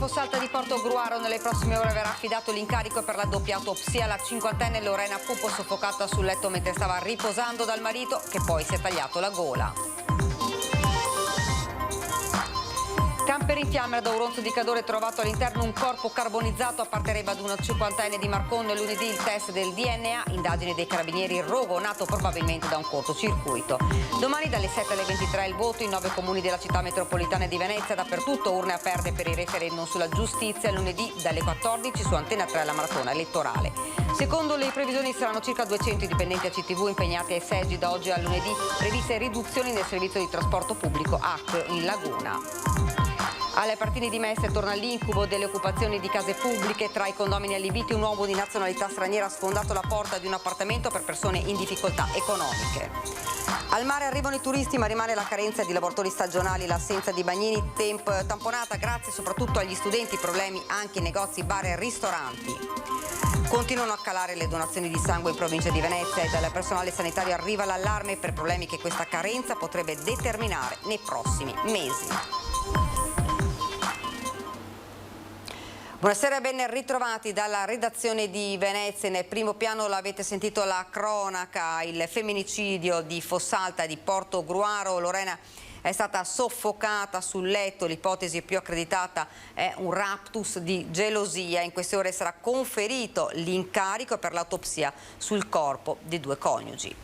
Fossalta di Portogruaro nelle prossime ore verrà affidato l'incarico per la doppia autopsia alla 50enne Lorena Puppo, soffocata sul letto mentre stava riposando dal marito, che poi si è tagliato la gola. Camper in fiamme ad Auronzo di Cadore, trovato all'interno un corpo carbonizzato, apparteneva ad una 50enne di Marcon. Lunedì il test del DNA, indagini dei carabinieri, il rogo nato probabilmente da un cortocircuito. Domani dalle 7 alle 23 il voto in 9 comuni della città metropolitana di Venezia, dappertutto urne aperte per il referendum sulla giustizia. Lunedì dalle 14 su Antena 3 la maratona elettorale. Secondo le previsioni saranno circa 200 dipendenti a CTV impegnati ai seggi da oggi a lunedì, previste riduzioni nel servizio di trasporto pubblico AC in Laguna. Alle Partini di Mestre torna l'incubo delle occupazioni di case pubbliche. Tra i condomini allibiti un uomo di nazionalità straniera ha sfondato la porta di un appartamento per persone in difficoltà economiche. Al mare arrivano i turisti, ma rimane la carenza di lavoratori stagionali, l'assenza di bagnini tamponata grazie soprattutto agli studenti, problemi anche in negozi, bar e ristoranti. Continuano a calare le donazioni di sangue in provincia di Venezia e dal personale sanitario arriva l'allarme per problemi che questa carenza potrebbe determinare nei prossimi mesi. Buonasera e ben ritrovati dalla redazione di Venezia. Nel primo piano l'avete sentito la cronaca, il femminicidio di Fossalta di Portogruaro. Lorena è stata soffocata sul letto, l'ipotesi più accreditata è un raptus di gelosia. In queste ore sarà conferito l'incarico per l'autopsia sul corpo dei due coniugi.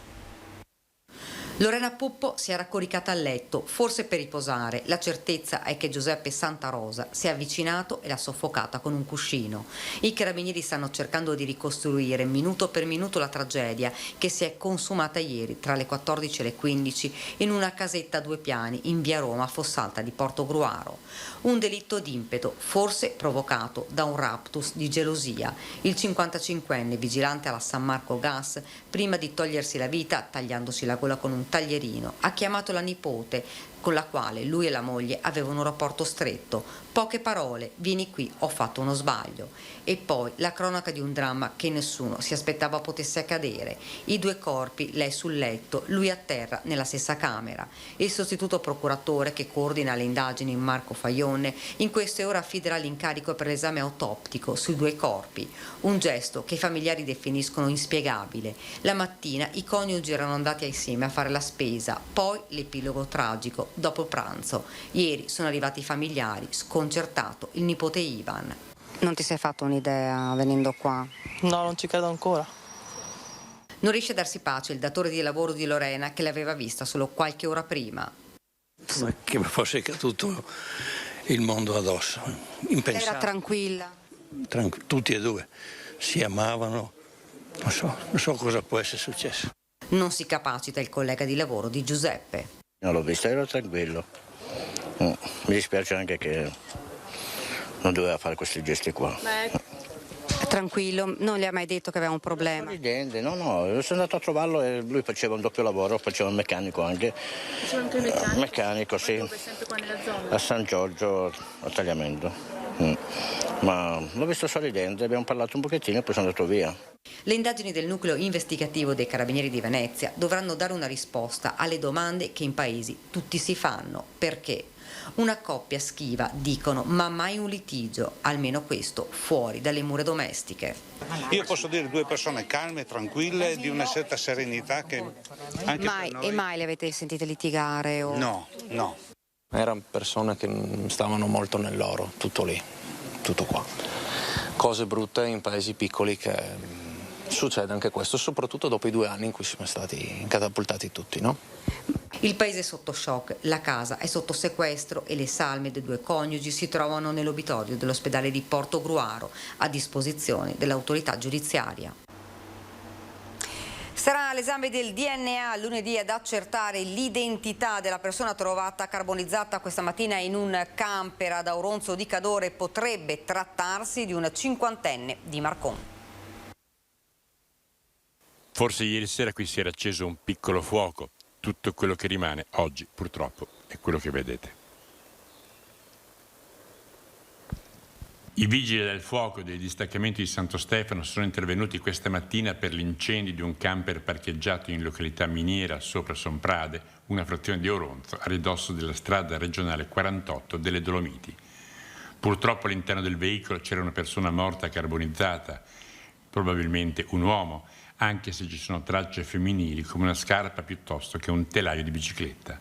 Lorena Puppo si era coricata a letto, forse per riposare. La certezza è che Giuseppe Santarosa si è avvicinato e l'ha soffocata con un cuscino. I carabinieri stanno cercando di ricostruire minuto per minuto la tragedia che si è consumata ieri tra le 14 e le 15 in una casetta a 2 piani in via Roma, Fossalta di Portogruaro. Un delitto d'impeto, forse provocato da un raptus di gelosia. Il 55enne vigilante alla San Marco Gas, prima di togliersi la vita tagliandosi la gola con un taglierino, ha chiamato la nipote con la quale lui e la moglie avevano un rapporto stretto. Poche parole, vieni qui, ho fatto uno sbaglio. E poi la cronaca di un dramma che nessuno si aspettava potesse accadere. I due corpi, lei sul letto, lui a terra nella stessa camera. Il sostituto procuratore che coordina le indagini, Marco Faionne, in queste ore affiderà l'incarico per l'esame autoptico sui due corpi. Un gesto che i familiari definiscono inspiegabile. La mattina i coniugi erano andati assieme a fare la spesa, poi l'epilogo tragico dopo pranzo. Ieri sono arrivati i familiari, sconcertato il nipote Ivan. Non ti sei fatto un'idea venendo qua? No, non ci credo ancora. Non riesce a darsi pace il datore di lavoro di Lorena, che l'aveva vista solo qualche ora prima. Ma che mi fosse caduto il mondo addosso. Impensabile. Era tranquilla? Tutti e due si amavano, non so cosa può essere successo. Non si capacita il collega di lavoro di Giuseppe. Non l'ho vista, ero tranquillo. Mi dispiace anche che non doveva fare questi gesti qua. Tranquillo, non gli ha mai detto che aveva un problema? Evidente, no, sono andato a trovarlo e lui faceva un doppio lavoro, faceva il meccanico anche. Faceva anche il meccanico? Meccanico, sì. Dove, sempre qua nella zona? A San Giorgio, a Tagliamento. Ma l'ho visto sorridente, abbiamo parlato un pochettino e poi sono andato via. Le indagini del nucleo investigativo dei Carabinieri di Venezia dovranno dare una risposta alle domande che in paesi tutti si fanno. Perché? Una coppia schiva, dicono, ma mai un litigio, almeno questo, fuori dalle mura domestiche. Io posso dire due persone calme, tranquille, di una certa serenità che anche Mai, per noi... E mai le avete sentite litigare? O... No. Erano persone che stavano molto nel loro, tutto lì, tutto qua. Cose brutte in paesi piccoli che succede anche questo, soprattutto dopo i 2 anni in cui siamo stati catapultati tutti, no? Il paese è sotto shock, la casa è sotto sequestro e le salme dei due coniugi si trovano nell'obitorio dell'ospedale di Portogruaro a disposizione dell'autorità giudiziaria. Sarà l'esame del DNA lunedì ad accertare l'identità della persona trovata carbonizzata questa mattina in un camper ad Auronzo di Cadore. Potrebbe trattarsi di una 50enne di Marcon. Forse ieri sera qui si era acceso un piccolo fuoco. Tutto quello che rimane oggi, purtroppo, è quello che vedete. I vigili del fuoco dei distaccamenti di Santo Stefano sono intervenuti questa mattina per l'incendio di un camper parcheggiato in località miniera sopra Somprade, una frazione di Auronzo, a ridosso della strada regionale 48 delle Dolomiti. Purtroppo all'interno del veicolo c'era una persona morta carbonizzata, probabilmente un uomo, anche se ci sono tracce femminili come una scarpa piuttosto che un telaio di bicicletta.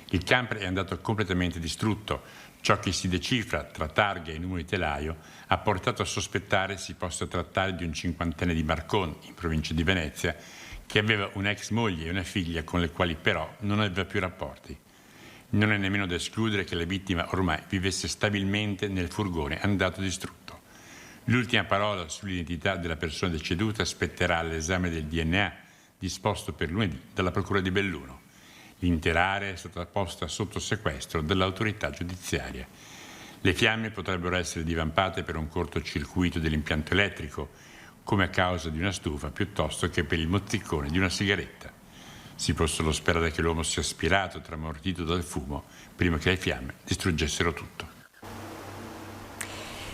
Il camper è andato completamente distrutto. Ciò che si decifra tra targhe e numero di telaio ha portato a sospettare si possa trattare di un 50enne di Marcon, in provincia di Venezia, che aveva un'ex moglie e una figlia con le quali però non aveva più rapporti. Non è nemmeno da escludere che la vittima ormai vivesse stabilmente nel furgone andato distrutto. L'ultima parola sull'identità della persona deceduta spetterà all'esame del DNA disposto per lunedì dalla Procura di Belluno. L'intera area è stata posta sotto sequestro dall'autorità giudiziaria. Le fiamme potrebbero essere divampate per un cortocircuito dell'impianto elettrico, come a causa di una stufa, piuttosto che per il mozzicone di una sigaretta. Si può solo sperare che l'uomo sia aspirato, tramortito dal fumo, prima che le fiamme distruggessero tutto.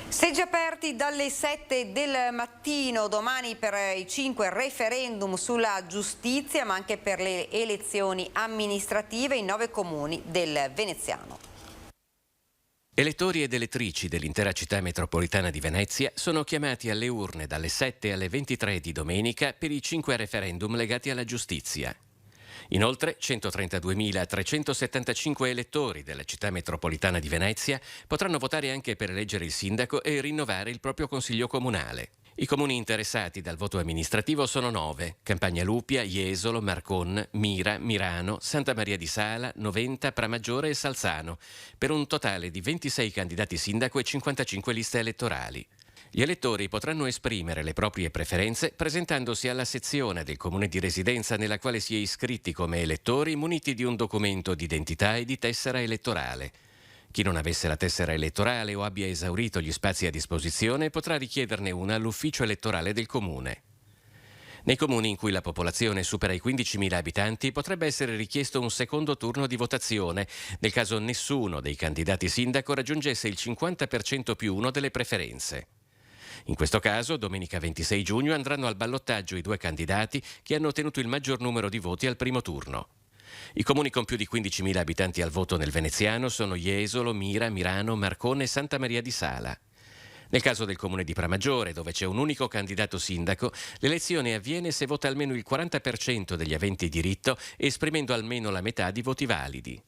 Seggi aperti dalle 7 del mattino domani per i 5 referendum sulla giustizia, ma anche per le elezioni amministrative in 9 comuni del Veneziano. Elettori ed elettrici dell'intera città metropolitana di Venezia sono chiamati alle urne dalle 7 alle 23 di domenica per i 5 referendum legati alla giustizia. Inoltre, 132.375 elettori della città metropolitana di Venezia potranno votare anche per eleggere il sindaco e rinnovare il proprio consiglio comunale. I comuni interessati dal voto amministrativo sono 9: Campagnalupia, Jesolo, Marcon, Mira, Mirano, Santa Maria di Sala, Noventa, Pramaggiore e Salzano, per un totale di 26 candidati sindaco e 55 liste elettorali. Gli elettori potranno esprimere le proprie preferenze presentandosi alla sezione del comune di residenza nella quale si è iscritti come elettori muniti di un documento di identità e di tessera elettorale. Chi non avesse la tessera elettorale o abbia esaurito gli spazi a disposizione potrà richiederne una all'ufficio elettorale del comune. Nei comuni in cui la popolazione supera i 15.000 abitanti potrebbe essere richiesto un secondo turno di votazione nel caso nessuno dei candidati sindaco raggiungesse il 50% più 1 delle preferenze. In questo caso, domenica 26 giugno andranno al ballottaggio i 2 candidati che hanno ottenuto il maggior numero di voti al primo turno. I comuni con più di 15.000 abitanti al voto nel Veneziano sono Jesolo, Mira, Mirano, Marcone e Santa Maria di Sala. Nel caso del comune di Pramaggiore, dove c'è un unico candidato sindaco, l'elezione avviene se vota almeno il 40% degli aventi diritto, esprimendo almeno la metà di voti validi.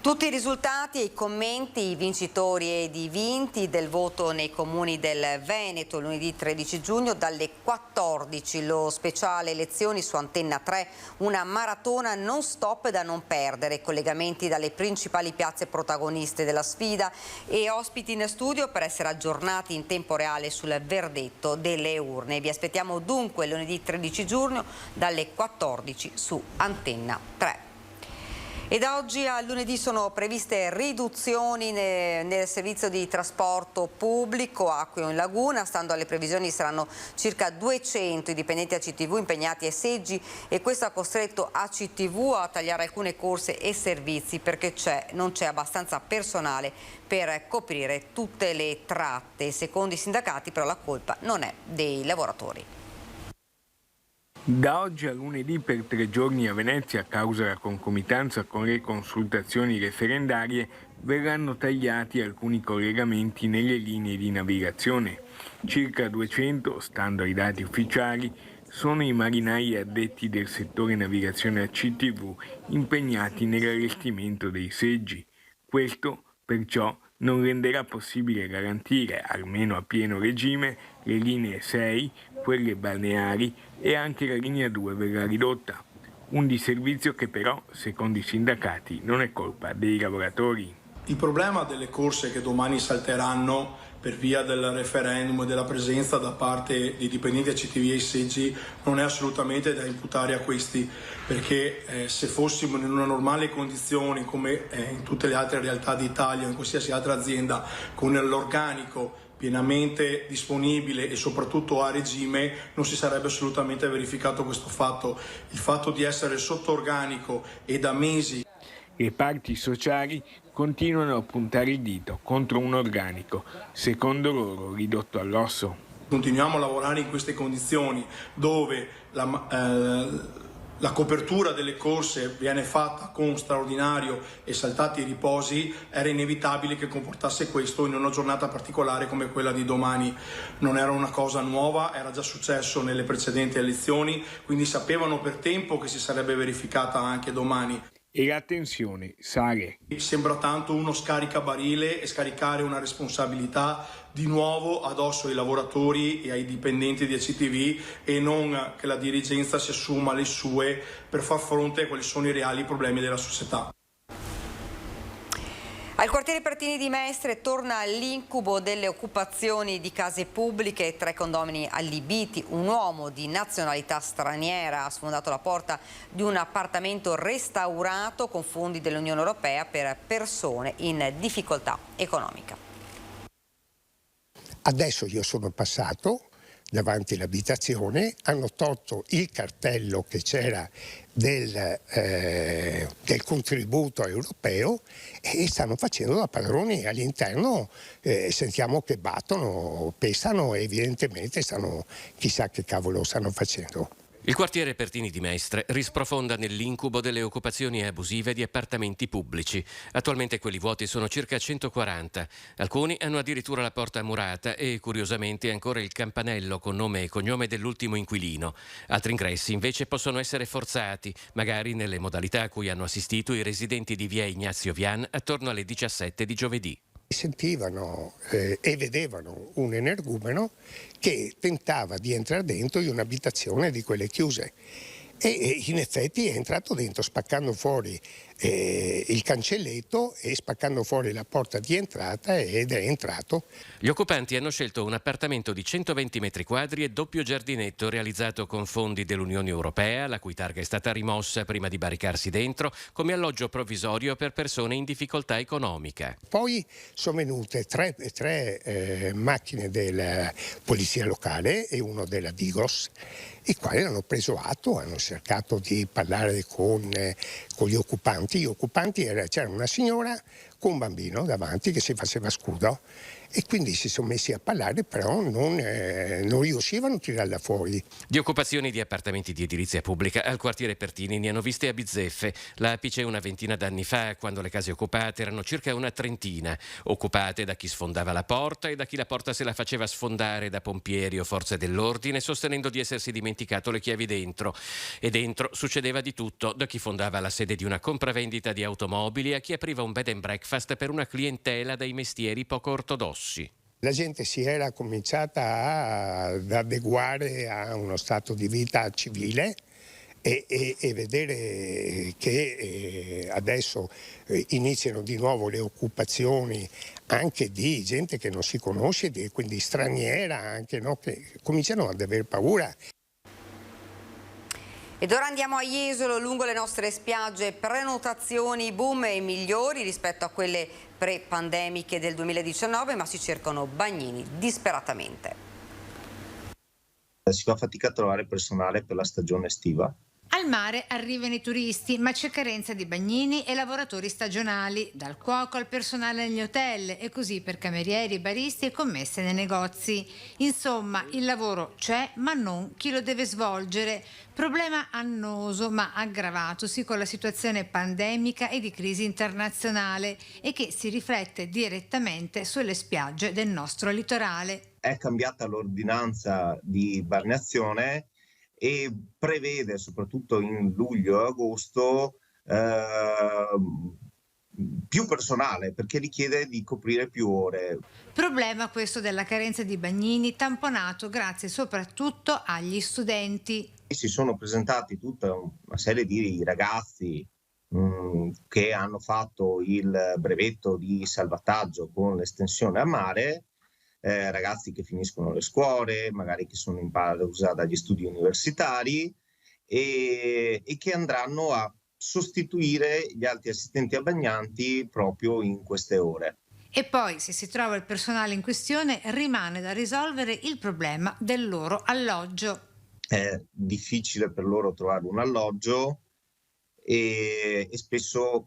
Tutti i risultati e i commenti, i vincitori ed i vinti del voto nei comuni del Veneto lunedì 13 giugno dalle 14, lo speciale elezioni su Antenna 3, una maratona non stop da non perdere, collegamenti dalle principali piazze protagoniste della sfida e ospiti in studio per essere aggiornati in tempo reale sul verdetto delle urne. Vi aspettiamo dunque lunedì 13 giugno dalle 14 su Antenna 3. E da oggi a lunedì sono previste riduzioni nel servizio di trasporto pubblico Acqueo in Laguna. Stando alle previsioni saranno circa 200 i dipendenti ACTV impegnati ai seggi e questo ha costretto ACTV a tagliare alcune corse e servizi perché non c'è abbastanza personale per coprire tutte le tratte. Secondo i sindacati però la colpa non è dei lavoratori. Da oggi a lunedì per 3 giorni a Venezia, a causa della concomitanza con le consultazioni referendarie, verranno tagliati alcuni collegamenti nelle linee di navigazione. Circa 200, stando ai dati ufficiali, sono i marinai addetti del settore navigazione ACTV impegnati nell'allestimento dei seggi. Questo, perciò, non renderà possibile garantire, almeno a pieno regime, le linee 6, quelle balneari e anche la linea 2 verrà ridotta. Un disservizio che però, secondo i sindacati, non è colpa dei lavoratori. Il problema delle corse che domani salteranno per via del referendum e della presenza da parte dei dipendenti ACTV ai seggi non è assolutamente da imputare a questi, perché se fossimo in una normale condizione come in tutte le altre realtà d'Italia o in qualsiasi altra azienda con l'organico pienamente disponibile e soprattutto a regime, non si sarebbe assolutamente verificato questo fatto. Il fatto di essere sotto organico e da mesi. Le parti sociali continuano a puntare il dito contro un organico, secondo loro ridotto all'osso. Continuiamo a lavorare in queste condizioni dove la copertura delle corse viene fatta con straordinario e saltati riposi, era inevitabile che comportasse questo in una giornata particolare come quella di domani. Non era una cosa nuova, era già successo nelle precedenti elezioni, quindi sapevano per tempo che si sarebbe verificata anche domani. E la tensione sale. Sembra tanto uno scaricabarile e scaricare una responsabilità di nuovo addosso ai lavoratori e ai dipendenti di ACTV e non che la dirigenza si assuma le sue per far fronte a quali sono i reali problemi della società. Al quartiere Pertini di Mestre torna l'incubo delle occupazioni di case pubbliche, 3 condomini allibiti. Un uomo di nazionalità straniera ha sfondato la porta di un appartamento restaurato con fondi dell'Unione Europea per persone in difficoltà economica. Adesso io sono passato davanti all'abitazione, hanno tolto il cartello che c'era del contributo europeo e stanno facendo da padroni. All'interno sentiamo che battono, pestano e evidentemente chissà che cavolo stanno facendo. Il quartiere Pertini di Mestre risprofonda nell'incubo delle occupazioni abusive di appartamenti pubblici. Attualmente quelli vuoti sono circa 140. Alcuni hanno addirittura la porta murata e, curiosamente, ancora il campanello con nome e cognome dell'ultimo inquilino. Altri ingressi, invece, possono essere forzati, magari nelle modalità a cui hanno assistito i residenti di via Ignazio Vian attorno alle 17 di giovedì. Sentivano e vedevano un energumeno che tentava di entrare dentro in un'abitazione di quelle chiuse e in effetti è entrato dentro spaccando fuori il cancelletto e spaccando fuori la porta di entrata ed è entrato. Gli occupanti hanno scelto un appartamento di 120 metri quadri e doppio giardinetto realizzato con fondi dell'Unione Europea, la cui targa è stata rimossa prima di barricarsi dentro, come alloggio provvisorio per persone in difficoltà economica. Poi sono venute tre macchine della polizia locale e uno della Digos, i quali hanno preso atto, hanno cercato di parlare con gli occupanti. Gli occupanti c'era una signora con un bambino davanti che si faceva scudo e quindi si sono messi a parlare, però non riuscivano a tirarla fuori. Di occupazioni di appartamenti di edilizia pubblica al quartiere Pertini ne hanno viste a bizzeffe. L'apice una ventina d'anni fa, quando le case occupate erano circa una trentina, occupate da chi sfondava la porta e da chi la porta se la faceva sfondare da pompieri o forze dell'ordine, sostenendo di essersi dimenticato le chiavi dentro. E dentro succedeva di tutto, da chi fondava la sede di una compravendita di automobili a chi apriva un bed and breakfast per una clientela dai mestieri poco ortodossi. La gente si era cominciata ad adeguare a uno stato di vita civile e vedere che adesso iniziano di nuovo le occupazioni anche di gente che non si conosce, quindi straniera anche, no? Che cominciano ad aver paura. Ed ora andiamo a Jesolo, lungo le nostre spiagge, prenotazioni boom e migliori rispetto a quelle pre-pandemiche del 2019, ma si cercano bagnini disperatamente. Si fa fatica a trovare personale per la stagione estiva. Al mare arrivano i turisti, ma c'è carenza di bagnini e lavoratori stagionali, dal cuoco al personale negli hotel e così per camerieri, baristi e commesse nei negozi. Insomma, il lavoro c'è, ma non chi lo deve svolgere. Problema annoso, ma aggravatosi con la situazione pandemica e di crisi internazionale e che si riflette direttamente sulle spiagge del nostro litorale. È cambiata l'ordinanza di balneazione e prevede, soprattutto in luglio e agosto, più personale perché richiede di coprire più ore. Problema questo della carenza di bagnini, tamponato grazie soprattutto agli studenti. Si sono presentati tutta una serie di ragazzi che hanno fatto il brevetto di salvataggio con l'estensione a mare, ragazzi che finiscono le scuole, magari che sono in pausa dagli studi universitari e che andranno a sostituire gli altri assistenti abbagnanti proprio in queste ore. E poi, se si trova il personale in questione, rimane da risolvere il problema del loro alloggio. È difficile per loro trovare un alloggio e spesso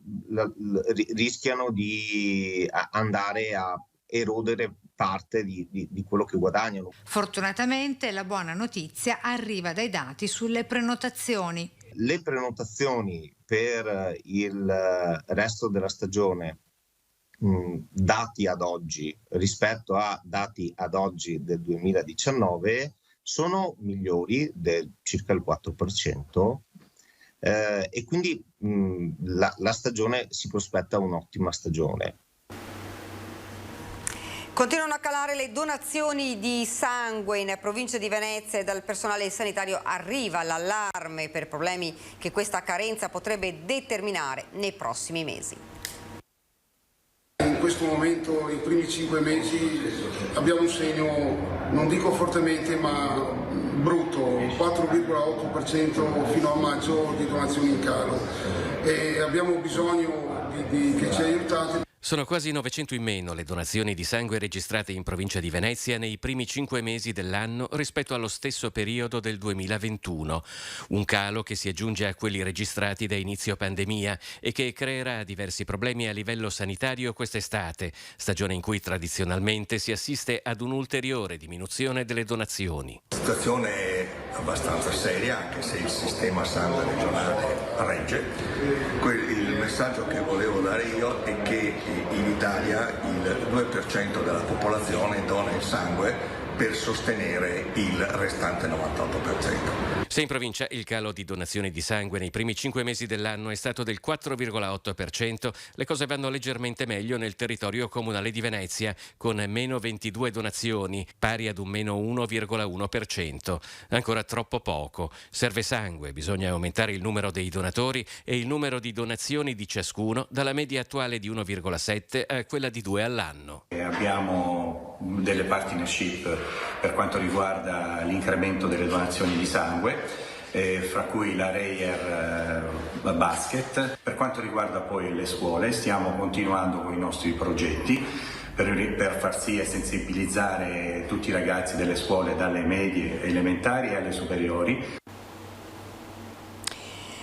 rischiano di andare a erodere parte di quello che guadagnano. Fortunatamente la buona notizia arriva dai dati sulle prenotazioni. Le prenotazioni per il resto della stagione, dati ad oggi rispetto a dati ad oggi del 2019, sono migliori del circa il 4%, e quindi la stagione si prospetta un'ottima stagione. Continuano a calare le donazioni di sangue in provincia di Venezia e dal personale sanitario arriva l'allarme per problemi che questa carenza potrebbe determinare nei prossimi mesi. In questo momento, i primi 5 mesi, abbiamo un segno, non dico fortemente, ma brutto, 4,8% fino a maggio di donazioni in calo. E abbiamo bisogno che ci aiutate. Sono quasi 900 in meno le donazioni di sangue registrate in provincia di Venezia nei primi 5 mesi dell'anno rispetto allo stesso periodo del 2021. Un calo che si aggiunge a quelli registrati da inizio pandemia e che creerà diversi problemi a livello sanitario quest'estate, stagione in cui tradizionalmente si assiste ad un'ulteriore diminuzione delle donazioni. La situazione è abbastanza seria, anche se il sistema sangue regionale regge. Il messaggio che volevo dare io è che in Italia il 2% della popolazione dona il sangue per sostenere il restante 98%. Se in provincia il calo di donazioni di sangue nei primi 5 mesi dell'anno è stato del 4,8%, le cose vanno leggermente meglio nel territorio comunale di Venezia, con meno 22 donazioni, pari ad un meno 1,1%. Ancora troppo poco. Serve sangue, bisogna aumentare il numero dei donatori e il numero di donazioni di ciascuno dalla media attuale di 1,7 a quella di 2 all'anno. Abbiamo delle partnership per quanto riguarda l'incremento delle donazioni di sangue, fra cui la Reyer Basket. Per quanto riguarda poi le scuole, stiamo continuando con i nostri progetti per far sì e sensibilizzare tutti i ragazzi delle scuole dalle medie elementari alle superiori.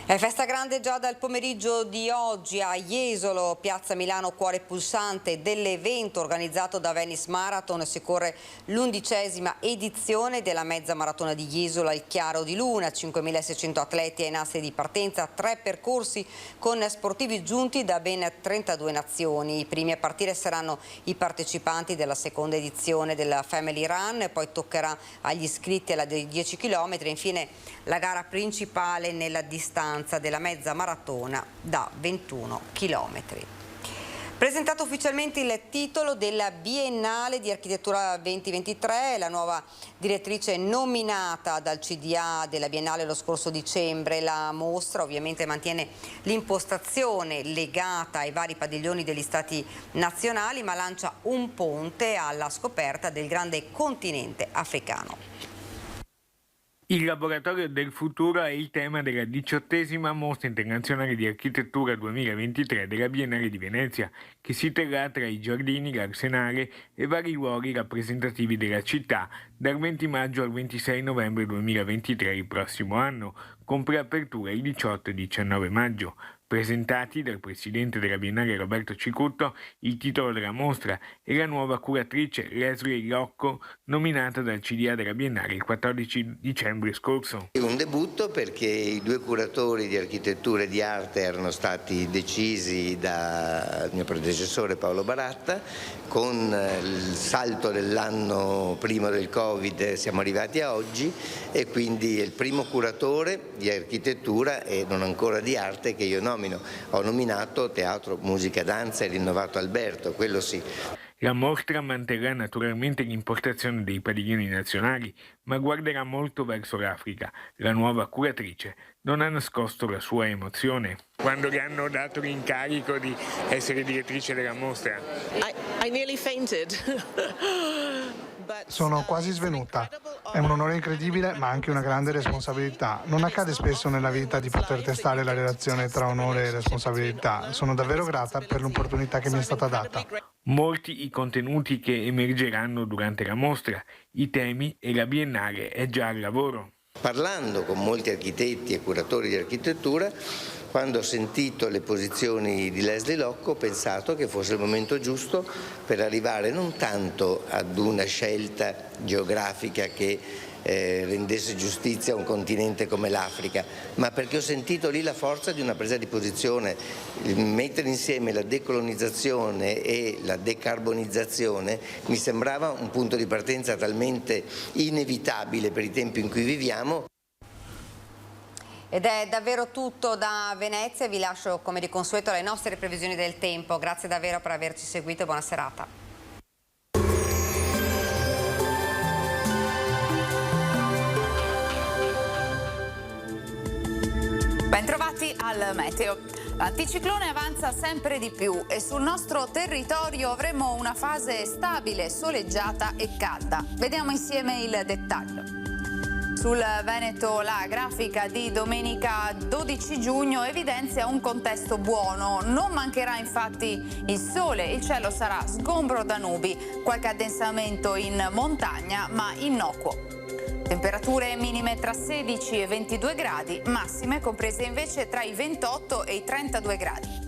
È festa grande già dal pomeriggio di oggi a Jesolo, Piazza Milano, cuore pulsante dell'evento organizzato da Venice Marathon. Si corre l'11ª edizione della mezza maratona di Jesolo al chiaro di luna, 5.600 atleti ai nastri di partenza, 3 percorsi con sportivi giunti da ben 32 nazioni. I primi a partire saranno i partecipanti della seconda edizione della Family Run, poi toccherà agli iscritti alla dei 10 km, infine la gara principale nella distanza della mezza maratona da 21 km. Presentato ufficialmente il titolo della Biennale di Architettura 2023, la nuova direttrice nominata dal CDA della Biennale lo scorso dicembre. La mostra ovviamente mantiene l'impostazione legata ai vari padiglioni degli stati nazionali, ma lancia un ponte alla scoperta del grande continente africano. Il laboratorio del futuro è il tema della 18ª Mostra internazionale di architettura 2023 della Biennale di Venezia, che si terrà tra i giardini, l'Arsenale e vari luoghi rappresentativi della città dal 20 maggio al 26 novembre 2023 il prossimo anno, con preapertura il 18 e 19 maggio. Presentati dal presidente della Biennale Roberto Cicutto il titolo della mostra e la nuova curatrice Leslie Locco, nominata dal CDA della Biennale il 14 dicembre scorso. Un debutto perché i 2 curatori di architettura e di arte erano stati decisi dal mio predecessore Paolo Baratta. Con il salto dell'anno prima del Covid siamo arrivati a oggi e quindi è il primo curatore di architettura e non ancora di arte che io nomino. Ho nominato teatro, musica, danza e rinnovato Alberto, quello sì. La mostra manterrà naturalmente l'impostazione dei padiglioni nazionali, ma guarderà molto verso l'Africa. La nuova curatrice non ha nascosto la sua emozione quando le hanno dato l'incarico di essere direttrice della mostra. I nearly fainted. Sono quasi svenuta. È un onore incredibile, ma anche una grande responsabilità. Non accade spesso nella vita di poter testare la relazione tra onore e responsabilità. Sono davvero grata per l'opportunità che mi è stata data. Molti i contenuti che emergeranno durante la mostra, i temi e la Biennale è già al lavoro. Parlando con molti architetti e curatori di architettura, quando ho sentito le posizioni di Leslie Locco ho pensato che fosse il momento giusto per arrivare non tanto ad una scelta geografica che rendesse giustizia a un continente come l'Africa, ma perché ho sentito lì la forza di una presa di posizione. Mettere insieme la decolonizzazione e la decarbonizzazione mi sembrava un punto di partenza talmente inevitabile per i tempi in cui viviamo. Ed è davvero tutto da Venezia, vi lascio come di consueto alle nostre previsioni del tempo. Grazie davvero per averci seguito e buona serata. Bentrovati al meteo. L'anticiclone avanza sempre di più e sul nostro territorio avremo una fase stabile, soleggiata e calda. Vediamo insieme il dettaglio. Sul Veneto la grafica di domenica 12 giugno evidenzia un contesto buono. Non mancherà infatti il sole, il cielo sarà sgombro da nubi, qualche addensamento in montagna ma innocuo. Temperature minime tra 16 e 22 gradi, massime comprese invece tra i 28 e i 32 gradi.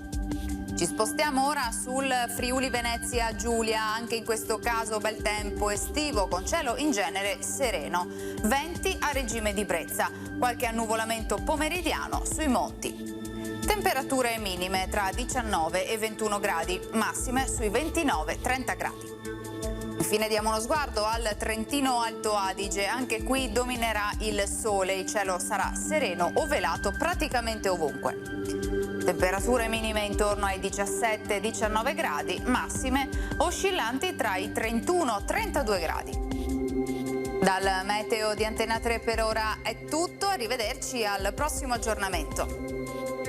Ci spostiamo ora sul Friuli Venezia Giulia, anche in questo caso bel tempo estivo con cielo in genere sereno, venti a regime di brezza, qualche annuvolamento pomeridiano sui monti. Temperature minime tra 19 e 21 gradi, massime sui 29-30 gradi. Infine diamo uno sguardo al Trentino Alto Adige, anche qui dominerà il sole, il cielo sarà sereno o velato praticamente ovunque. Temperature minime intorno ai 17-19 gradi, massime oscillanti tra i 31-32 gradi. Dal meteo di Antena 3 per ora è tutto, arrivederci al prossimo aggiornamento.